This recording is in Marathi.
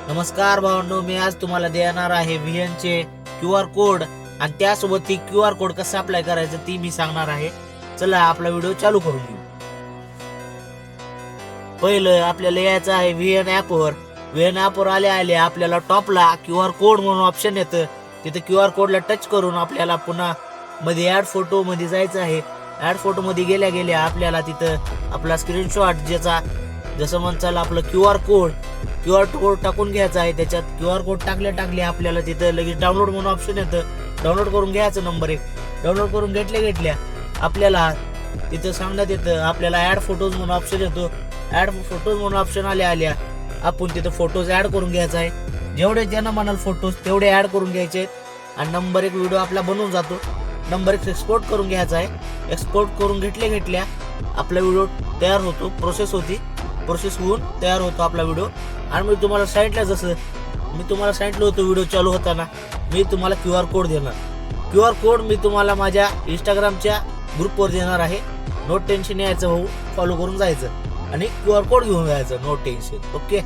नमस्कार भावांनो, मी आज तुम्हाला देणार आहे VN चे QR कोड आणि त्यासोबत ती QR कोड कसा अप्लाय करायचं ती मी सांगणार आहे. चला आपला व्हिडिओ चालू करून घेऊ. पहिलं आपल्याला यायचं आहे VN ॲपवर. VN ॲपवर आले आपल्याला टॉपला QR कोड म्हणून ऑप्शन येतं. तिथे QR कोडला टच करून आपल्याला पुन्हा मध्ये ॲड फोटो मध्ये जायचं आहे. ॲड फोटो मध्ये गेल्या आपल्याला तिथं आपला स्क्रीनशॉट ज्याचा जसं म्हणचाल आपलं QR कोड टाकून घ्यायचा आहे. त्याच्यात QR कोड टाकले आपल्याला तिथं लगेच डाउनलोड म्हणून ऑप्शन येतं. डाउनलोड करून घ्यायचं. नंबर 1 डाउनलोड करून घेतल्या आपल्याला तिथं सांगण्यात येतं आपल्याला ॲड फोटोज म्हणून ऑप्शन येतो. ॲड फोटोज म्हणून ऑप्शन आल्या आपण तिथं फोटोज ॲड करून घ्यायचा आहे. जेवढे ज्यांना म्हणाल फोटोज तेवढे ॲड करून घ्यायचे आणि नंबर 1 व्हिडिओ आपला बनवून जातो. नंबर 1 एक्सपोर्ट करून घ्यायचा आहे. एक्सपोर्ट करून घेतल्या आपला व्हिडिओ तयार होतो. प्रोसेस होऊन तयार होतो आपला व्हिडिओ. आणि मी तुम्हाला सांगितलं होतं व्हिडिओ चालू होताना मी तुम्हाला QR कोड देणार. QR कोड मी तुम्हाला माझ्या इंस्टाग्रामच्या ग्रुपवर देणार आहे. नो टेन्शन यायचं भाऊ, फॉलो करून जायचं आणि QR कोड घेऊन जायचं. No tension. ओके.